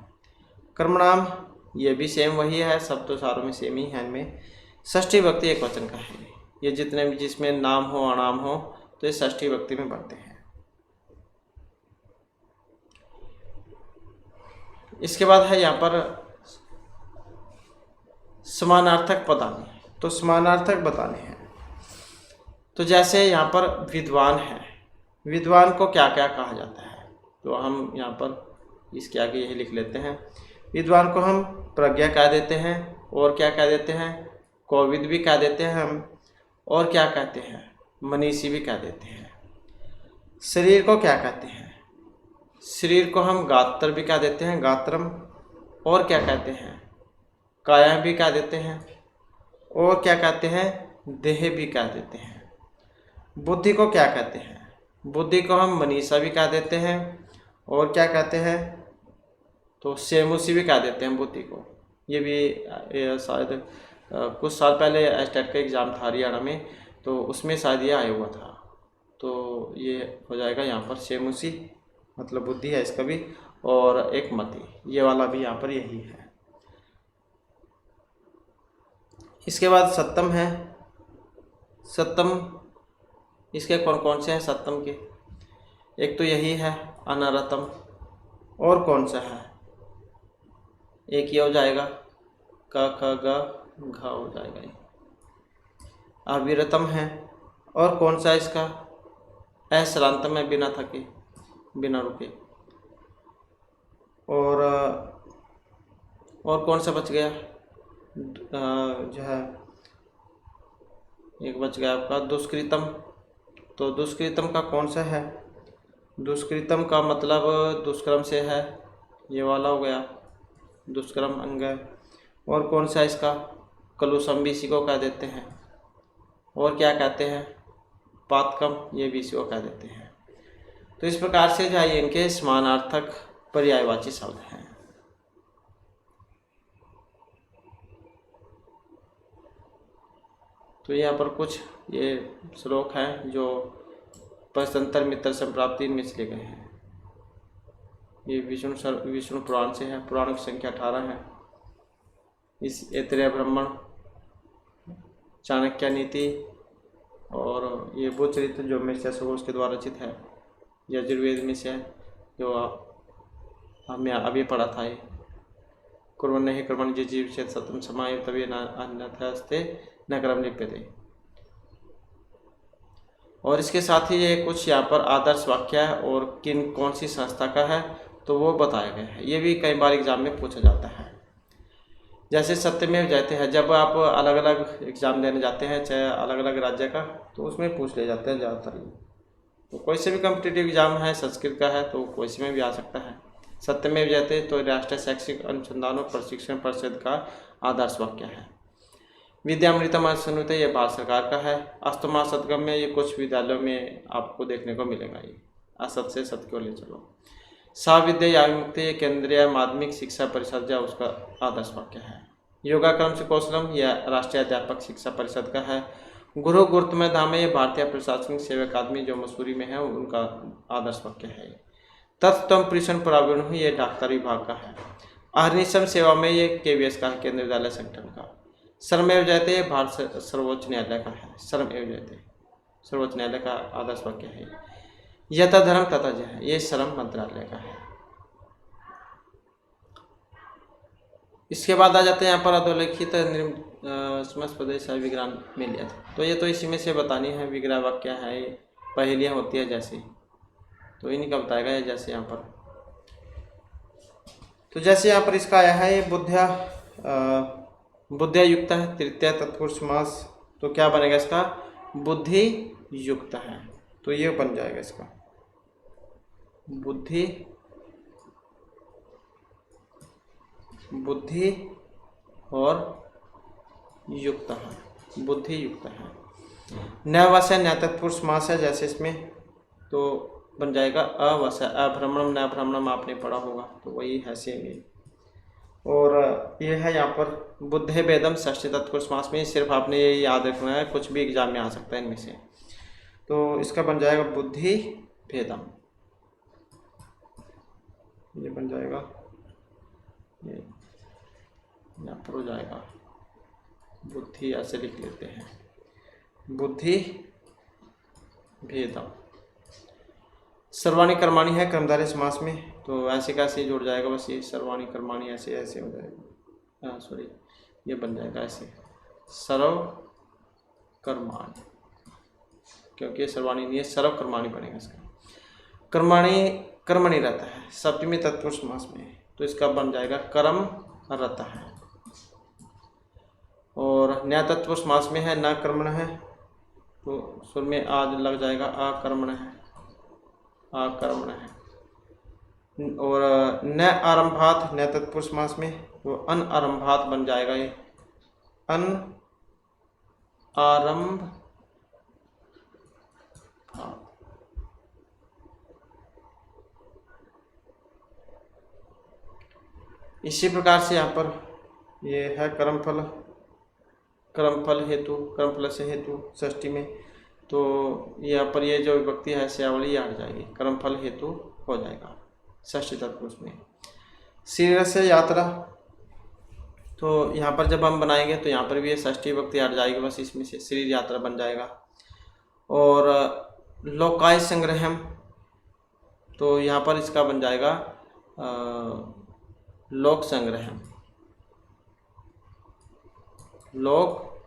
कर्मणाम ये भी सेम वही है, सब तो सारों में सेम ही है इनमें। षष्ठी विभक्ति एक वचन का है। ये जितने भी जिसमें नाम हो अनाम हो तो ये षष्ठी विभक्ति में बढ़ते हैं। इसके बाद है यहाँ पर समानार्थक बताने। तो समानार्थक बताने हैं तो जैसे यहाँ पर विद्वान है, विद्वान को क्या क्या कहा जाता है, तो हम यहाँ पर इसके आगे यही लिख लेते हैं। विद्वान को हम प्रज्ञा कह देते हैं, और क्या कह देते हैं, कोविद भी कह देते हैं हम, और क्या कहते हैं, मनीषी भी कह देते हैं। शरीर को क्या कहते हैं, शरीर को हम गात्र भी कह देते हैं, गात्रम, और क्या कहते हैं, काया भी कह देते हैं, और क्या कहते हैं, देह भी कह देते हैं। बुद्धि को क्या कहते हैं, बुद्धि को हम मनीषा भी कह देते हैं, और क्या कहते हैं, तो सेमुसी भी कह देते हैं बुद्धि को। ये भी शायद कुछ साल पहले एस्टेट का एग्ज़ाम था हरियाणा में, तो उसमें शायद ये आया हुआ था। तो ये हो जाएगा यहाँ पर सेमुसी, मतलब बुद्धि है इसका भी, और एक मति, ये वाला भी यहाँ पर यही है। इसके बाद सप्तम है। सप्तम इसके कौन कौन से हैं सप्तम के, एक तो यही है अनरतम, और कौन सा है, एक ये हो जाएगा क ख ग घ हो जाएगा ये। अविरतम है, और कौन सा इसका असलांतम है, बिना थके बिना रुके। और कौन सा बच गया, जो है एक बच गया आपका दुष्कृतम। तो दुष्कृतम का कौन सा है, दुष्कृतम का मतलब दुष्कर्म से है, ये वाला हो गया दुष्कर्म अंग। और कौन सा इसका कलुषम भी इसी को कह देते हैं, और क्या कहते हैं, पातकम, ये भी इसी को कह देते हैं। तो इस प्रकार से जो है इनके समानार्थक पर्यायवाची शब्द हैं। तो यहाँ पर कुछ ये श्लोक हैं जो परतंत्र मित्र संप्राप्ति इनमें से लिए गए हैं। ये विष्णु पुराण से है, पुराण की संख्या 18 है। इस ऐतरेय ब्राह्मण, चाणक्य नीति, और ये बुद्ध चरित्र जो में से उसके द्वारा रचित है। यजुर्वेद में से है, जो हमने अभी पढ़ा था। ये कुर्वन् हि कर्मणि जीविषेत् सततं समाय तवे न अन्यथास्ते न कर्म लिप्यते। और इसके साथ ही ये कुछ यहाँ पर आदर्श वाक्य है, और कौन सी संस्था का है तो वो बताया गया है। ये भी कई बार एग्जाम में पूछा जाता है। जैसे सत्यमेव जयते हैं, जब आप अलग अलग एग्ज़ाम देने जाते हैं, चाहे अलग अलग राज्य का, तो उसमें पूछ ले जाते हैं ज़्यादातर। तो कोई से भी कम्पिटिटिव एग्जाम है, संस्कृत का है तो कोई से में भी आ सकता है। सत्यमेव जयते तो राष्ट्रीय शैक्षिक अनुसंधान और प्रशिक्षण परिषद का आदर्श वाक्य है। विद्यामृतम अनुसनुत ये भारत सरकार का है। अस्तमा सदगम्य, ये कुछ विद्यालयों में आपको देखने को मिलेगा। ये असत से सत को ले चलो। साविद्या विमुक्त, ये केंद्रीय माध्यमिक शिक्षा परिषद या उसका आदर्श वाक्य है। योगाक्रम से कौशलम, यह राष्ट्रीय अध्यापक शिक्षा परिषद का है। गुरु गुरुत्तमय धाम, ये भारतीय प्रशासनिक सेवा अकादमी जो मसूरी में है उनका आदर्श वाक्य है। तत्तम प्रिशन प्रावीण, ये डॉक्टर विभाग का है। अहर्निशम सेवा में, ये KVS का है, केंद्रीय विद्यालय संगठन का। श्रमेव जयते, भारत सर्वोच्च न्यायालय का है। श्रमेव जयते सर्वोच्च न्यायालय का आदर्श वाक्य है। यथा धर्म तथा जय, ये श्रम मंत्रालय का है। इसके बाद आ जाते हैं यहाँ पर अधोलिखित प्रदेश विग्रह में लिया था। तो ये तो इसी में से बतानी है, विग्रह वाक्य है, पहेलियाँ होती है जैसे, तो इन्हीं का बताएगा ये। जैसे यहाँ पर तो जैसे यहाँ पर इसका आया है, ये बुद्धिया युक्त है, तृतीय तत्पुरुष समास। तो क्या बनेगा इसका, बुद्धि युक्त है, तो ये बन जाएगा इसका बुद्धि और युक्त है, बुद्धि युक्त है। नववस्य न्याय तत्पुरुष समास है जैसे इसमें, तो बन जाएगा अवश्य। अभ्रमणम न भ्रमणम आपने पढ़ा होगा, तो वही है सेम ये। और ये है यहाँ पर बुद्धे भेदम षष्ठी तत्पुरुष समास में, सिर्फ आपने ये याद रखना है, कुछ भी एग्जाम में आ सकता है इनमें से। तो इसका बन जाएगा बुद्धि भेदम, ये बन जाएगा ये। यहाँ पर हो जाएगा बुद्धि, ऐसे लिख लेते हैं, बुद्धि भेदम। सर्वाणी कर्माणी है कर्मधारय समास में, तो ऐसे कैसे जुड़ जाएगा, बस ये सर्वाणी कर्माणी ऐसे ऐसे हो जाएगा, सॉरी ये बन जाएगा ऐसे सर्व कर्माणी, क्योंकि ये सर्वाणी नहीं है, सर्व कर्माणी बनेगा इसका। कर्माणी कर्मणि रहता है सप्तमी तत्पुरुष समास में, तो इसका बन जाएगा कर्म रहता है। और न्याय तत्पुरुष समास में है न कर्मण है, तो सुर में आज लग जाएगा अकर्मण है, अकर्मण है। और न आरंभात न तत्पुरुष समास में, तो अन आरंभात बन जाएगा, ये अन आरंभ। इसी प्रकार से यहाँ पर ये है कर्मफल, कर्मफल हेतु, कर्मफल से हेतु षष्ठी में, तो यहाँ पर ये जो विभक्ति है श्यावली हट जाएगी, कर्मफल हेतु हो जाएगा षष्ठी तत्पुरुष में। शरीर से यात्रा, तो यहाँ पर जब हम बनाएंगे तो यहाँ पर भी ये षष्ठी विभक्ति हट जाएगी, बस इसमें से शरीर यात्रा बन जाएगा। और लोकाय संग्रहम, तो यहाँ पर इसका बन जाएगा लोक संग्रहम, लोक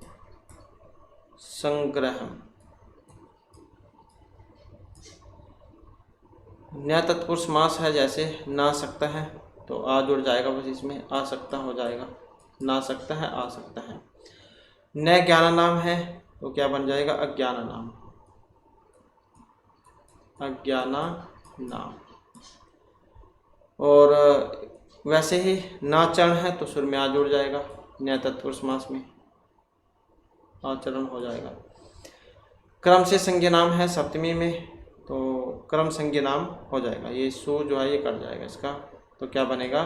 संग्रहम। न्याय तत्पुरुष समास है, जैसे ना सकता है तो आ जुड़ जाएगा, बस इसमें आ सकता हो जाएगा, ना सकता है आ सकता है। न ज्ञान नाम है, तो क्या बन जाएगा अज्ञान नाम, अज्ञाना नाम। और वैसे ही नाचरण है, तो सुर में आ जुड़ जाएगा, न्याय तत्पुरुष समास में आचरण हो जाएगा। क्रम से संज्ञा नाम है सप्तमी में, तो क्रम संज्ञा नाम हो जाएगा, ये सु जो है ये कट जाएगा इसका, तो क्या बनेगा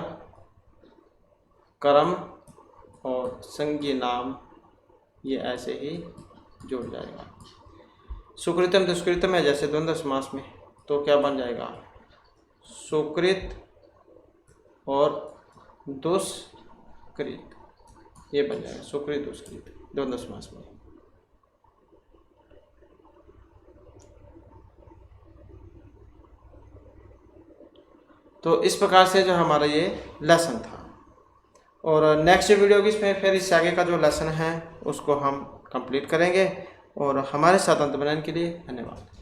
कर्म और संज्ञा नाम, ये ऐसे ही जुड़ जाएगा। सुकृतम दुष्कृतम है जैसे द्वंद्व समास में, तो क्या बन जाएगा सुकृत और दुष्कृत, ये बन जाएगा सुकृत दुष्कृत द्वंद्व समास में। तो इस प्रकार से जो हमारा ये लेसन था, और नेक्स्ट वीडियो की इसमें फिर इस आगे का जो लेसन है उसको हम कंप्लीट करेंगे। और हमारे साथ अंत बनाने के लिए धन्यवाद।